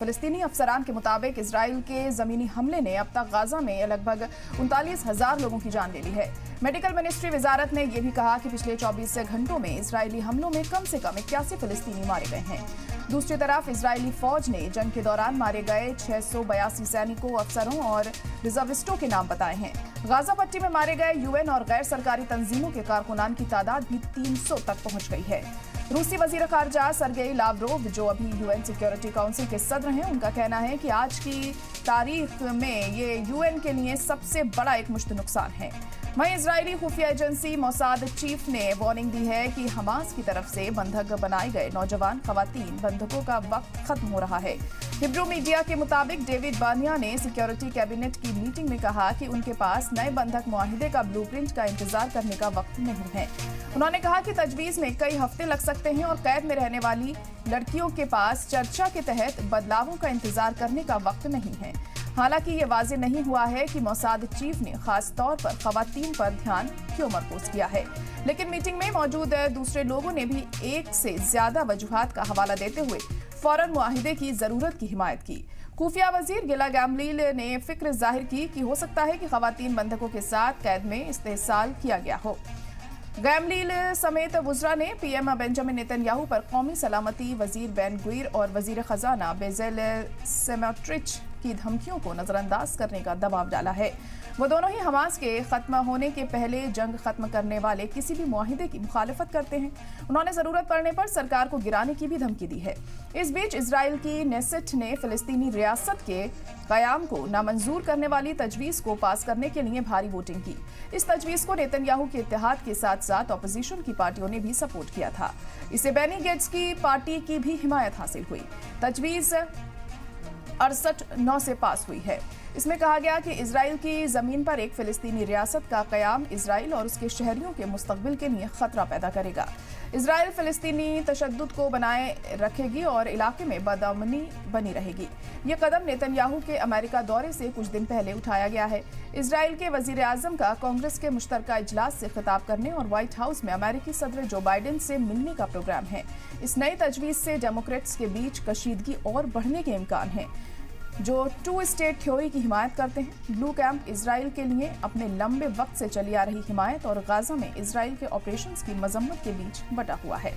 फिलिस्तीनी अफसरान के मुताबिक इजराइल के जमीनी हमले ने अब तक गाजा में लगभग 39,000 लोगों की जान ले ली है। मेडिकल मिनिस्ट्री वजारत ने यह भी कहा कि पिछले 24 घंटों में इजरायली हमलों में कम से कम 81 फिलिस्तीनी मारे गए हैं। दूसरी तरफ इजरायली फौज ने जंग के दौरान मारे गए 682 सैनिकों, अफसरों और रिजर्विस्टों के नाम बताए हैं। गाजा पट्टी में मारे गए यूएन और गैर सरकारी तंजीमों के कारकुनान की तादाद भी 300 तक पहुंच गई है। रूसी वजीर खारजा सरगेई लावरोव, जो अभी यूएन सिक्योरिटी काउंसिल के सदर हैं, उनका कहना है कि आज की तारीख में ये यूएन के लिए सबसे बड़ा एक मुश्त नुकसान है। वहीं इजरायली खुफिया एजेंसी मोसाद चीफ ने वार्निंग दी है कि हमास की तरफ से बंधक बनाए गए नौजवान खवातीन बंधकों का वक्त खत्म हो रहा है। हिब्रू मीडिया के मुताबिक डेविड बानिया ने सिक्योरिटी कैबिनेट की मीटिंग में कहा कि उनके पास नए बंधक मुआहिदे का ब्लूप्रिंट का इंतजार करने का वक्त नहीं है। उन्होंने कहा कि तजवीज में कई हफ्ते लग सकते हैं और कैद में रहने वाली लड़कियों के पास चर्चा के तहत बदलावों का इंतजार करने का वक्त नहीं है। हालांकि ये वाज़ेह नहीं हुआ है कि मोसाद चीफ ने खास तौर पर खवातीन पर ध्यान क्यों मरकूज किया है, लेकिन मीटिंग में मौजूद दूसरे लोगों ने भी एक से ज्यादा वजूहात का हवाला देते हुए फौरन मुआहिदे की जरूरत की हिमायत की। खुफिया वजीर गिला गैमलील ने फिक्र जाहिर की कि हो सकता है कि खवातीन बंधकों के साथ कैद में इस्तेहसाल किया गया हो। गैमलील समेत वुज़रा ने पीएम बेंजामिन नेतन्याहू पर कौमी सलामती वजीर बेन गुइर और वजीर खजाना बेजेल स्मोट्रिच की धमकियों को नजरअंदाज करने का दबाव डाला है। वो दोनों ही हमास के खत्म होने के पहले जंग खत्म करने वाले किसी भी मुआहिदे की मुखालिफत करते हैं। उन्होंने जरूरत पड़ने पर सरकार को गिराने की भी धमकी दी है। इस बीच इजराइल की नेसेट ने फिलिस्तीनी रियासत के कयाम को नामंजूर करने वाली तजवीज को पास करने के लिए भारी वोटिंग की। इस तजवीज को नेतन्याहू के इत्तेहाद के साथ साथ ऑपोजिशन की पार्टियों ने भी सपोर्ट किया था। इसे बेनी गेट्स की पार्टी की भी हिमायत हासिल हुई। तजवीज 68-9 से पास हुई है। इसमें कहा गया कि इजराइल की जमीन पर एक फिलिस्तीनी रियासत का कयाम इजराइल और उसके शहरियों के मुस्तकबिल के लिए खतरा पैदा करेगा। इजराइल फिलिस्तीनी तशद्दुद को बनाए रखेगी और इलाके में बदअमनी बनी रहेगी। ये कदम नेतन्याहू के अमेरिका दौरे से कुछ दिन पहले उठाया गया है। इजराइल के वजीर आजम का कांग्रेस के मुश्तरका इजलास से खिताब करने और व्हाइट हाउस में अमेरिकी सदर जो बाइडेन से मिलने का प्रोग्राम है। इस नई तजवीज से डेमोक्रेट्स के बीच कशीदगी और बढ़ने के इम्कान हैं, जो 2 स्टेट थ्योरी की हिमायत करते हैं। ब्लू कैंप इजराइल के लिए अपने लंबे वक्त से चली आ रही हिमायत और गाजा में इजराइल के ऑपरेशंस की मजम्मत के बीच बटा हुआ है।